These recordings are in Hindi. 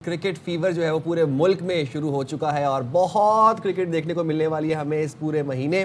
क्रिकेट फीवर जो है वो पूरे मुल्क में शुरू हो चुका है और बहुत क्रिकेट देखने को मिलने वाली है हमें इस पूरे महीने।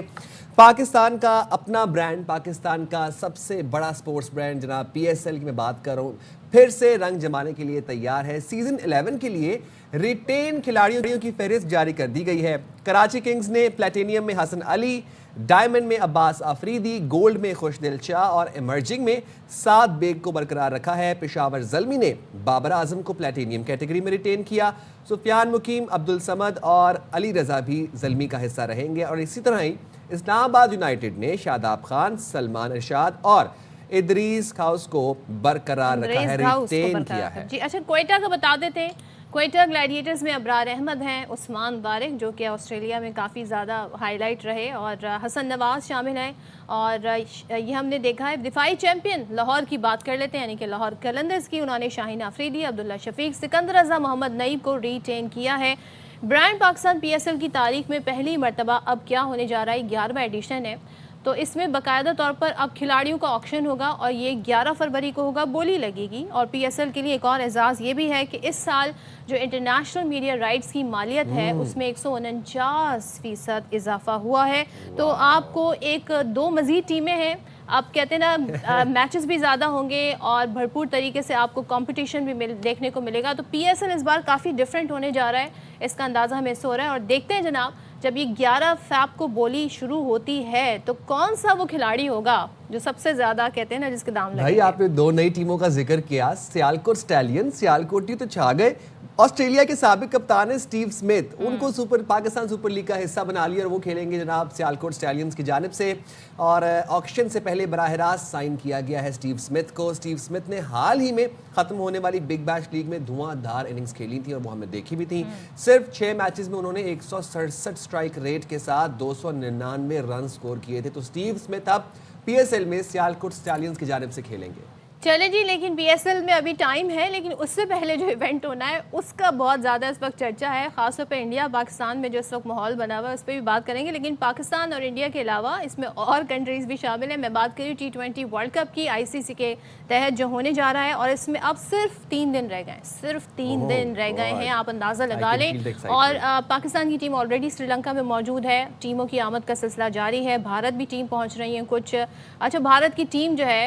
पाकिस्तान का अपना ब्रांड, पाकिस्तान का सबसे बड़ा स्पोर्ट्स ब्रांड जनाब पीएसएल की मैं बात कर रहा हूँ, फिर से रंग जमाने के लिए तैयार है। सीजन 11 के लिए रिटेन खिलाड़ियों की फहरिस्त जारी कर दी गई है। कराची किंग्स ने प्लेटिनियम में हसन अली, डायमंड में अब्बास आफरीदी, गोल्ड में खुशदिल शाह और इमर्जिंग में साद बेग को बरकरार रखा है। पेशावर ज़ल्मी ने बाबर आजम को प्लेटिनियम कैटेगरी में रिटेन किया। सुफियान मुकीम, अब्दुल समद और अली रजा भी ज़ल्मी का हिस्सा रहेंगे। और इसी तरह ही इस्लामाबाद यूनाइटेड ने शादाब खान, सलमान इरशाद और इदरीस खाउस को बरकरार रखा है, रिटेन किया है। जी अच्छा, क्वेटा का बता देते हैं। क्वेटा ग्लैडिएटर्स में अबरार अहमद हैं, उस्मान बारिक जो कि ऑस्ट्रेलिया में काफ़ी ज़्यादा हाईलाइट रहे, और हसन नवाज शामिल हैं। और ये हमने देखा है दिफाई चैंपियन लाहौर की बात कर लेते हैं, यानी कि लाहौर कलंदर्स की। उन्होंने शाहीन आफरीदी, अब्दुल्ला शफीक, सिकंदर रजा, मोहम्मद नईब को रिटेन किया है। ब्रांड पाकिस्तान पीएसएल की तारीख में पहली मरतबा अब क्या होने जा रहा है, 11वां एडिशन है, तो इसमें बाकायदा तौर पर अब खिलाड़ियों का ऑक्शन होगा और ये 11 फरवरी को होगा, बोली लगेगी। और पीएसएल के लिए एक और एजाज़ ये भी है कि इस साल जो इंटरनेशनल मीडिया राइट्स की मालियत है उसमें 149% इजाफा हुआ है। तो आपको एक दो मज़ीद टीमें हैं, आप कहते हैं ना मैचेस भी ज़्यादा होंगे और भरपूर तरीके से आपको कंपटीशन भी देखने को मिलेगा। तो पीएसएल इस बार काफ़ी डिफरेंट होने जा रहा है, इसका अंदाज़ा हमें इससे हो रहा है। और देखते हैं जनाब, जब ये 11 फैब को बोली शुरू होती है तो कौन सा वो खिलाड़ी होगा जो सबसे ज़्यादा कहते हैं ना जिसके दाम लगे। भाई आपने दो नई टीमों का जिक्र किया, सियालकोट स्टैलियन, सियालकोटी तो छा गए। ऑस्ट्रेलिया के साबिक कप्तान है स्टीव स्मिथ, उनको पाकिस्तान सुपर लीग का हिस्सा बना लिया और वो खेलेंगे जनाब सियालकोट स्टैलियंस की जानिब से। और ऑक्शन से पहले बराह रास्त साइन किया गया है स्टीव स्मिथ को। स्टीव स्मिथ ने हाल ही में खत्म होने वाली बिग बैश लीग में धुआंधार इनिंग्स खेली थी और वो हमने देखी भी थी। सिर्फ 6 मैचेस में उन्होंने 167 स्ट्राइक रेट के साथ 299 रन स्कोर किए थे। तो स्टीव स्मिथ अब पीएसएल में सियालकोट स्टैलियंस की जानिब से खेलेंगे। चले जी, लेकिन पीएसएल में अभी टाइम है, लेकिन उससे पहले जो इवेंट होना है उसका बहुत ज़्यादा इस वक्त चर्चा है, खासतौर पर इंडिया पाकिस्तान में जो इस वक्त माहौल बना हुआ है उस पर भी बात करेंगे। लेकिन पाकिस्तान और इंडिया के अलावा इसमें और कंट्रीज़ भी शामिल हैं। मैं बात करी T20 वर्ल्ड कप की, आईसीसी के तहत जो होने जा रहा है, और इसमें अब सिर्फ 3 दिन रह गए, सिर्फ 3 दिन रह गए हैं, आप अंदाज़ा लगा लें। और पाकिस्तान की टीम ऑलरेडी श्रीलंका में मौजूद है, टीमों की आमद का सिलसिला जारी है। भारत भी टीम पहुँच रही हैं कुछ। अच्छा, भारत की टीम जो है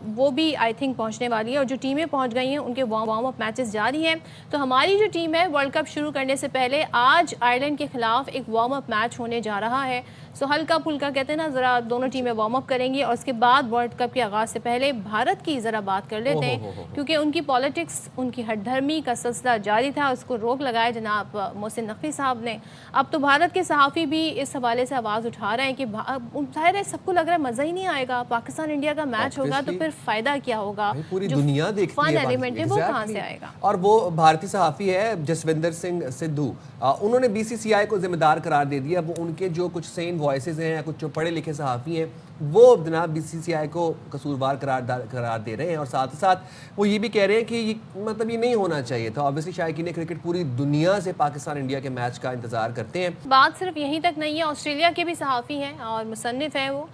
वो भी आई थिंक पहुंचने वाली है, और जो टीमें पहुंच गई हैं उनके वार्म अप मैचेस जारी हैं। तो हमारी जो टीम है वर्ल्ड कप शुरू करने से पहले आज आयरलैंड के खिलाफ एक वार्म अप मैच होने जा रहा है। सो हल्का फुल्का कहते हैं ना, ज़रा दोनों टीमें वार्म अप करेंगी और उसके बाद वर्ल्ड कप के आगाज़ से पहले भारत की ज़रा बात कर लेते हैं, क्योंकि उनकी पॉलिटिक्स, उनकी हठधर्मी का सिलसिला जारी था, उसको रोक लगाया जनाब मोहसिन नकवी साहब ने। अब तो भारत के सहाफ़ी भी इस हवाले से आवाज़ उठा रहे हैं कि जाहिर है सबको लग रहा है मज़ा ही नहीं आएगा, पाकिस्तान इंडिया का मैच होगा तो फिर फ़ायदा क्या होगा, पूरी दुनिया देखती है, एलिमेंट है वो कहाँ से आएगा। और वो भारतीय सहाफ़ी है जसविंदर सिंह सिद्धू, उन्होंने बीसीसीआई को जिम्मेदार करार दे दिया। वो उनके जो कुछ सेन वॉइसेस हैं या कुछ जो पढ़े लिखे सहाफ़ी हैं वो जनाब बीसीसीआई को कसूरवार करार दे रहे हैं, और साथ ही साथ वो ये भी कह रहे हैं कि ये मतलब ये नहीं होना चाहिए था। ऑब्वियसली शायकीन क्रिकेट पूरी दुनिया से पाकिस्तान इंडिया के मैच का इंतजार करते हैं। बात सिर्फ यहीं तक नहीं है, ऑस्ट्रेलिया के भी सहाफ़ी हैं और मुसन्निफ़ हैं वो।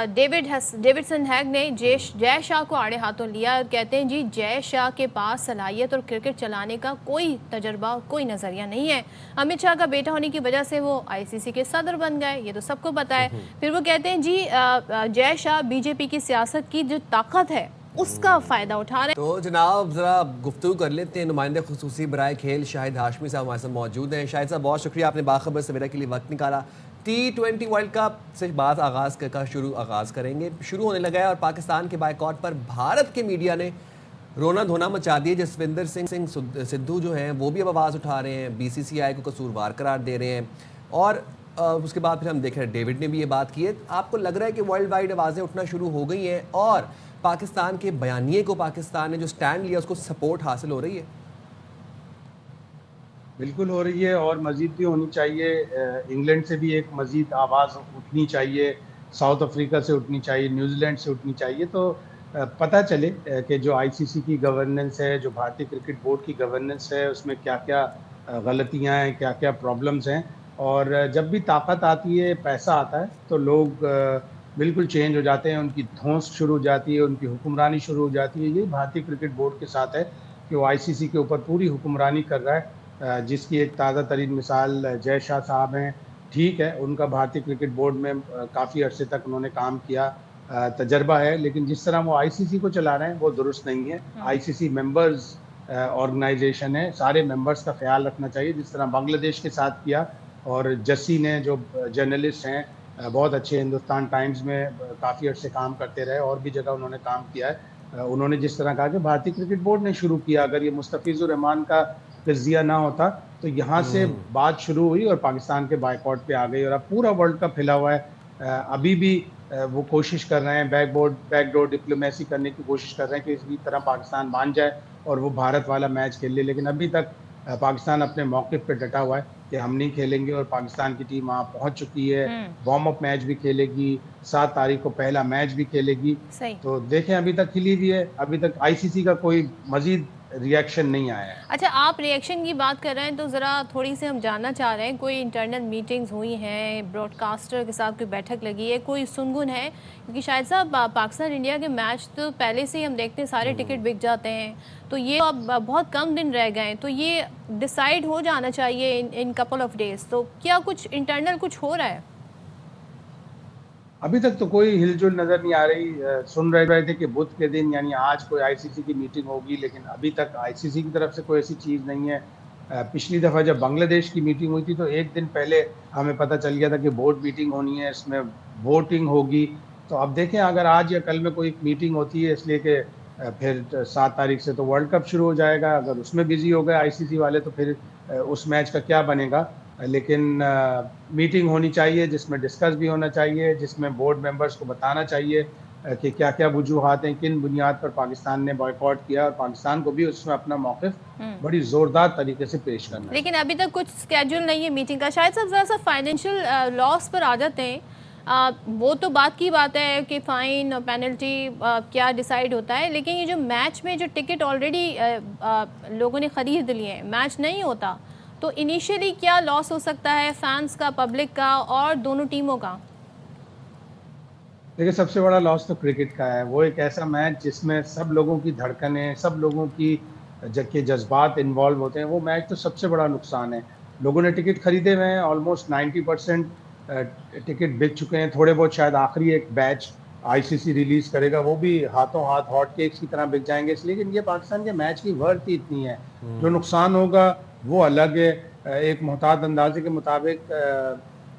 डेविडसन हैग ने जय शाह को आड़े हाथों लिया और कहते हैं जी जय शाह के पास सलाहियत और क्रिकेट चलाने का कोई तजर्बा, कोई नज़रिया नहीं है। अमित शाह का बेटा होने की वजह से वो आईसीसी के सदर बन गए, ये तो सबको पता है। फिर वो कहते हैं जी जय शाह बीजेपी की सियासत की जो ताकत है उसका फ़ायदा उठा रहे हैं। तो जनाब ज़रा गुफ्तगू कर लेते हैं। नुमाइंदे खुसूसी बराए खेल शाहिद हाशमी साहब हमारे साथ मौजूद हैं। शाहिद साहब बहुत शुक्रिया, आपने बाखबर सवेरा के लिए वक्त निकाला। T20 वर्ल्ड कप से बात आगाज़ करेंगे, शुरू होने लगा है और पाकिस्तान के बायकॉट पर भारत के मीडिया ने रोना धोना मचा दिए। जसविंदर सिंह सिद्धू जो हैं वो भी अब आवाज़ उठा रहे हैं, बीसीसीआई को कसूरवार करार दे रहे हैं, और उसके बाद फिर हम देख रहे हैं डेविड ने भी ये बात की है। आपको लग रहा है कि वर्ल्ड वाइड आवाज़ें उठना शुरू हो गई हैं और पाकिस्तान के बयानिए को, पाकिस्तान ने जो स्टैंड लिया उसको सपोर्ट हासिल हो रही है? बिल्कुल हो रही है और मज़ीद भी होनी चाहिए। इंग्लैंड से भी एक मज़ीद आवाज़ उठनी चाहिए, साउथ अफ्रीका से उठनी चाहिए, न्यूजीलैंड से उठनी चाहिए, तो पता चले कि जो आईसीसी की गवर्नेंस है, जो भारतीय क्रिकेट बोर्ड की गवर्नेंस है, उसमें क्या क्या गलतियाँ हैं, क्या क्या प्रॉब्लम्स हैं। और जब भी ताकत आती है, पैसा आता है, तो लोग बिल्कुल चेंज हो जाते हैं, उनकी धौंस शुरू हो जाती है, उनकी हुक्मरानी शुरू हो जाती है। यही भारतीय क्रिकेट बोर्ड के साथ है। कि वो आईसीसी के ऊपर पूरी हुक्मरानी कर रहा है, जिसकी एक ताज़ा तरीन मिसाल जय शाह साहब हैं। ठीक है, उनका भारतीय क्रिकेट बोर्ड में काफ़ी अरसे तक उन्होंने काम किया, तजर्बा है, लेकिन जिस तरह वो आईसीसी को चला रहे हैं वो दुरुस्त नहीं है। आईसीसी मेंबर्स ऑर्गेनाइजेशन है, सारे मेंबर्स का ख्याल रखना चाहिए, जिस तरह बांग्लादेश के साथ किया। और जस्सी ने, जो जर्नलिस्ट हैं, बहुत अच्छे, हिंदुस्तान टाइम्स में काफ़ी अर्से काम करते रहे, और भी जगह उन्होंने काम किया है। उन्होंने जिस तरह कहा कि भारतीय क्रिकेट बोर्ड ने शुरू किया, अगर ये मुस्तफिजुर रहमान का तज्जिया ना होता तो यहाँ से बात शुरू हुई और पाकिस्तान के बायकॉट पे आ गई, और अब पूरा वर्ल्ड कप हिला हुआ है। अभी भी वो कोशिश कर रहे हैं, बैकडोर डिप्लोमेसी करने की कोशिश कर रहे हैं कि इसी तरह पाकिस्तान मान जाए और वो भारत वाला मैच खेल ले, लेकिन अभी तक पाकिस्तान अपने मौक़िफ़ पे डटा हुआ है कि हम नहीं खेलेंगे, और पाकिस्तान की टीम वहाँ पहुँच चुकी है, वार्म अप मैच भी खेलेगी, 7 तारीख को पहला मैच भी खेलेगी। सही। तो देखें, अभी तक खिली हुई है, अभी तक आईसीसी का कोई मज़ीद रिएक्शन नहीं आया है। अच्छा, आप रिएक्शन की बात कर रहे हैं तो ज़रा थोड़ी सी हम जानना चाह रहे हैं, कोई इंटरनल मीटिंग्स हुई हैं, ब्रॉडकास्टर के साथ कोई बैठक लगी है, कोई सुनगुन है? क्योंकि शायद साहब पाकिस्तान इंडिया के मैच तो पहले से ही हम देखते हैं सारे टिकट बिक जाते हैं, तो ये अब बहुत कम दिन रह गए हैं, तो ये डिसाइड हो जाना चाहिए इन कपल ऑफ डेज। तो क्या कुछ इंटरनल कुछ हो रहा है? अभी तक तो कोई हिलजुल नज़र नहीं आ रही। सुन रहे थे कि बुध के दिन, यानी आज, कोई आईसीसी की मीटिंग होगी, लेकिन अभी तक आईसीसी की तरफ से कोई ऐसी चीज़ नहीं है। पिछली दफ़ा जब बांग्लादेश की मीटिंग हुई थी तो एक दिन पहले हमें पता चल गया था कि बोर्ड मीटिंग होनी है, इसमें वोटिंग होगी। तो अब देखें, अगर आज या कल में कोई मीटिंग होती है, इसलिए कि फिर 7 तारीख से तो वर्ल्ड कप शुरू हो जाएगा, अगर उसमें बिजी हो गए आईसीसी वाले तो फिर उस मैच का क्या बनेगा। लेकिन मीटिंग होनी चाहिए जिसमें डिस्कस भी होना चाहिए, जिसमें बोर्ड मेंबर्स को बताना चाहिए कि क्या क्या वजूहात हैं, किन बुनियाद पर पाकिस्तान ने बॉयकॉट किया, और पाकिस्तान को भी उसमें अपना मौक़िफ़ बड़ी ज़ोरदार तरीके से पेश करना है। लेकिन अभी तक कुछ स्केड्यूल नहीं है मीटिंग का। शायद सब ज़रा सा फाइनेंशियल लॉस पर आ जाते हैं, वो तो बात की बात है कि फ़ाइन और पेनल्टी क्या डिसाइड होता है, लेकिन ये जो मैच में जो टिकट ऑलरेडी लोगों ने ख़रीद लिए हैं, मैच नहीं होता, तो इनिशियली क्या लॉस हो सकता है फैंस का, पब्लिक का और दोनों टीमों का? देखिए, सबसे बड़ा लॉस तो क्रिकेट का है। वो एक ऐसा मैच जिसमें सब लोगों की धड़कनें, सब लोगों की के जज्बात इन्वॉल्व होते हैं, वो मैच तो सबसे बड़ा नुकसान है। लोगों ने टिकट खरीदे हुए हैं, ऑलमोस्ट 90% टिकट बिक चुके हैं। थोड़े बहुत शायद आखिरी एक बैच आईसीसी रिलीज़ करेगा, वो भी हाथों हाथ हॉट केक्स की तरह बिक जाएंगे, इसलिए कि ये पाकिस्तान के मैच की वर्थ ही इतनी है। जो नुकसान होगा वो अलग है। एक मुहतात अंदाजे के मुताबिक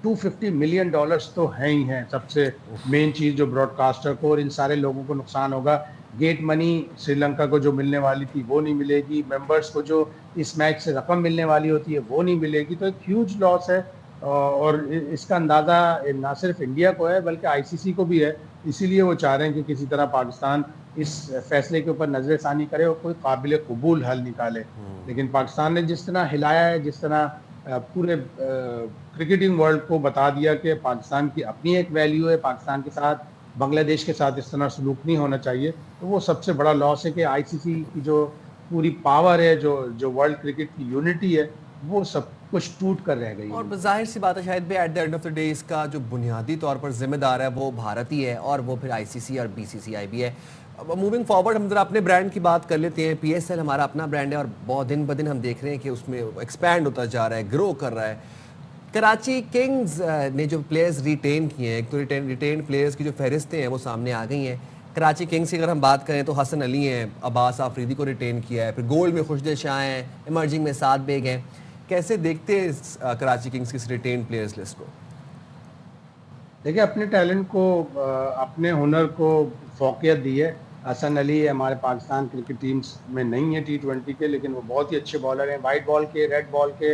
$250 मिलियन तो हैं ही हैं। सबसे मेन चीज़ जो ब्रॉडकास्टर को और इन सारे लोगों को नुकसान होगा। गेट मनी श्रीलंका को जो मिलने वाली थी वो नहीं मिलेगी, मेंबर्स को जो इस मैच से रकम मिलने वाली होती है वो नहीं मिलेगी, तो एक ह्यूज लॉस है। और इसका अंदाज़ा ना सिर्फ इंडिया को है बल्कि आईसीसी को भी है, इसीलिए वो चाह रहे हैं कि किसी तरह पाकिस्तान इस फैसले के ऊपर नज़रसानी करे और कोई काबिल कबूल हल निकाले। लेकिन पाकिस्तान ने जिस तरह हिलाया है, जिस तरह पूरे क्रिकेटिंग वर्ल्ड को बता दिया कि पाकिस्तान की अपनी एक वैल्यू है, पाकिस्तान के साथ, बांग्लादेश के साथ इस तरह सलूक नहीं होना चाहिए, तो वो सबसे बड़ा लॉस है कि आईसीसी की जो पूरी पावर है, जो वर्ल्ड क्रिकेट की यूनिटी है, वो सब कुछ टूट कर रह गई है। और जाहिर सी बात है शायद भी at the end of the day इसका जो बुनियादी तौर पर जिम्मेदार है वो भारत ही है, और वो फिर आईसीसी और बीसीसीआई भी है। मूविंग फॉरवर्ड हम जरा अपने ब्रांड की बात कर लेते हैं। पीएसएल हमारा अपना ब्रांड है और बहुत दिन ब दिन हम देख रहे हैं कि उसमें एक्सपैंड होता जा रहा है, ग्रो कर रहा है। कराची किंग्स ने जो प्लेयर्स रिटेन किए हैं, एक तो रिटेन प्लेयर्स की जो फहरिस्तें हैं वो सामने आ गई हैं। कराची किंग्स की अगर हम बात करें तो हसन अली हैं, अब्बास आफरीदी को रिटेन किया है, फिर गोल्ड में खुशदिल शाह हैं, इमर्जिंग में साद बेग हैं। कैसे देखते हैं कराची किंग्स की रिटेन प्लेयर्स लिस्ट को? देखिए, अपने टैलेंट को, अपने हुनर को फोकियत दी है। हसन अली हमारे पाकिस्तान क्रिकेट टीम्स में नहीं है T20 के, लेकिन वो बहुत ही अच्छे बॉलर हैं। वाइट बॉल के, रेड बॉल के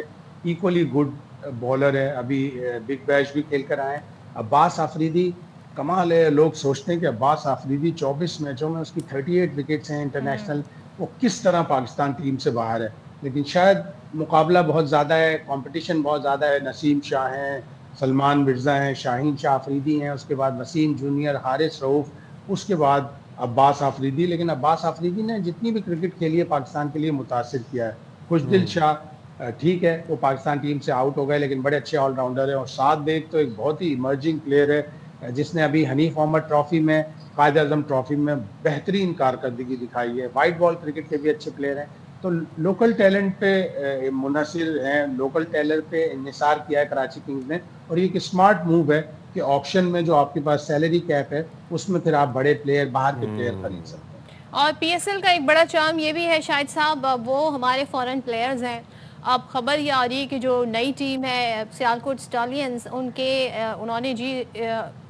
इक्वली गुड बॉलर है। अभी बिग बैश भी खेल कर आए। अब्बास आफरीदी कमाल है। लोग सोचते हैं कि अब्बास आफरीदी 24 मैचों में उसकी 38 विकेट्स हैं इंटरनेशनल, वो किस तरह पाकिस्तान टीम से बाहर है। लेकिन शायद मुकाबला बहुत ज़्यादा है, कंपटीशन बहुत ज़्यादा है। नसीम शाह हैं, सलमान मिर्ज़ा हैं, शाहीन शाह आफरीदी हैं, उसके बाद वसीम जूनियर, हारिस रऊफ़, उसके बाद अब्बास आफरीदी। लेकिन अब्बास आफरीदी ने जितनी भी क्रिकेट खेली है पाकिस्तान के लिए मुतासिर किया है। खुशदिल शाह ठीक है, वो पाकिस्तान टीम से आउट हो गए, लेकिन बड़े अच्छे ऑलराउंडर हैं। और साद बेग तो एक बहुत ही इमर्जिंग प्लेयर है, जिसने अभी हनीफ मोहम्मद ट्रॉफी में, कायद आज़म ट्रॉफी में बेहतरीन कारकर्दगी दिखाई है। वाइट बॉल क्रिकेट के भी अच्छे प्लेयर हैं। तो लोकल टैलेंट पे मुनहसिर हैं, लोकल टैलेंट पे इंहिसार किया है कराची किंग्स ने, और ये एक स्मार्ट मूव है कि ऑक्शन में जो आपके पास सैलरी कैप है उसमें फिर आप बड़े प्लेयर, बाहर के प्लेयर खरीद सकते हैं। और पीएसएल का एक बड़ा चार्म ये भी है शाहिद साहब, वो हमारे फॉरेन प्लेयर्स हैं। अब खबर ये आ रही है कि जो नई टीम है सियालकोट स्टॉलियंस, उन्होंने जी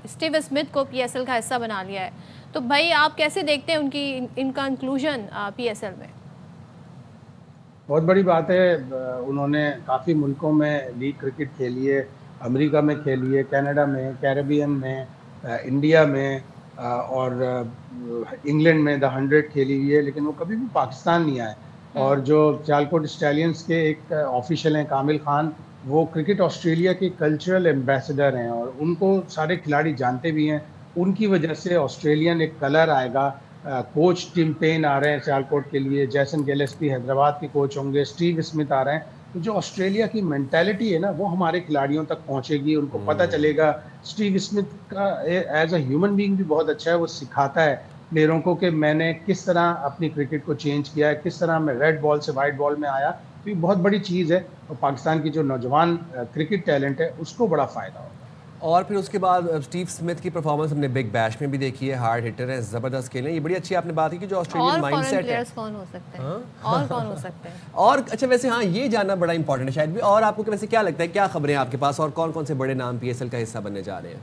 स्टीव स्मिथ को पीएसएल का हिस्सा बना लिया है। तो भाई आप कैसे देखते हैं उनकी इनका इंक्लूजन पीएसएल में? बहुत बड़ी बात है। उन्होंने काफ़ी मुल्कों में लीग क्रिकेट खेली है, अमेरिका में खेली है, कनाडा में, कैरेबियन में, इंडिया में, और इंग्लैंड में द 100 खेली हुई है, लेकिन वो कभी भी पाकिस्तान नहीं आए। और जो सियालकोट स्टैलियंस के एक ऑफिशियल हैं कामिल खान, वो क्रिकेट ऑस्ट्रेलिया के कल्चरल एम्बेसडर हैं और उनको सारे खिलाड़ी जानते भी हैं। उनकी वजह से ऑस्ट्रेलियन एक कलर आएगा। कोच टिम पेन आ रहे हैं सियालकोट के लिए, जैसन गिलेस्पी हैदराबाद के कोच होंगे, स्टीव स्मिथ आ रहे हैं। तो जो ऑस्ट्रेलिया की मेंटालिटी है ना, वो हमारे खिलाड़ियों तक पहुंचेगी, उनको पता चलेगा। स्टीव स्मिथ का एज अ ह्यूमन बीइंग भी बहुत अच्छा है, वो सिखाता है प्लेयरों को कि मैंने किस तरह अपनी क्रिकेट को चेंज किया है, किस तरह मैं रेड बॉल से वाइट बॉल में आया। तो ये बहुत बड़ी चीज़ है और पाकिस्तान की जो नौजवान क्रिकेट टैलेंट है उसको बड़ा फ़ायदा होगा। और फिर उसके बाद स्टीव स्मिथ की परफॉर्मेंस हमने बिग बैश में भी देखी है, हार्ड हिटर है, जबरदस्त खेले हैं। ये बड़ी अच्छी आपने बात की कि जो ऑस्ट्रेलियन और माइंडसेट फॉरेन है। प्लेयर्स कौन हो सकते हैं? और कौन हो सकते हैं? और अच्छा, वैसे हाँ, ये जानना बड़ा इंपॉर्टेंट है शायद भी। और आपको वैसे क्या लगता है, क्या खबरें हैं आपके पास और कौन कौन से बड़े नाम पीएसएल का हिस्सा बनने जा रहे हैं?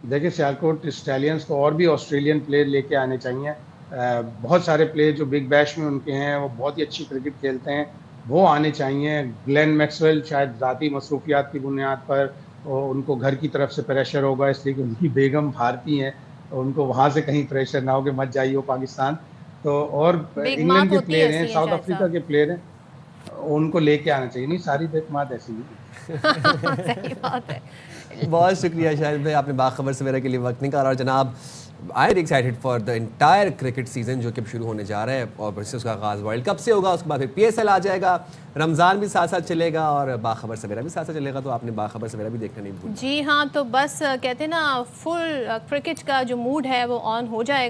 देखिए, सियालकोट स्टैलियंस को और भी ऑस्ट्रेलियन प्लेयर लेके आने चाहिए। बहुत सारे प्लेयर जो बिग बैश में उनके हैं वो बहुत ही अच्छी क्रिकेट खेलते हैं, वो आने चाहिए। ग्लेन मैक्सवेल शायद ज़ाती मसरूफियात की बुनियाद पर उनको घर की तरफ से प्रेशर होगा, इसलिए कि उनकी बेगम भारतीय हैं, तो उनको वहाँ से कहीं प्रेशर ना हो कि मत जाइए पाकिस्तान। तो और बेगमात इंग्लैंड के होती प्लेयर ऐसी हैं, हैं साउथ शायद अफ्रीका साहब। के प्लेयर हैं, उनको लेके आना चाहिए। नहीं, सारी बेगमात ऐसी नहीं। सही बात है। बहुत शुक्रिया शाहिद भाई, आपने बाखबर सवेरा के लिए वक्त निकाला। और जनाब, I am excited for the entire cricket season जो कि अब शुरू होने जा रहा है, और फिर से उसका आगाज़ वर्ल्ड कप से होगा, उसके बाद फिर पीएसएल आ जाएगा, रमज़ान भी साथ साथ चलेगा और बाखबर सवेरा भी साथ साथ चलेगा। तो आपने बाखबर सवेरा भी देखना नहीं भूलना। जी हाँ, तो बस कहते हैं ना, फुल क्रिकेट का जो मूड है वो ऑन हो जाएगा।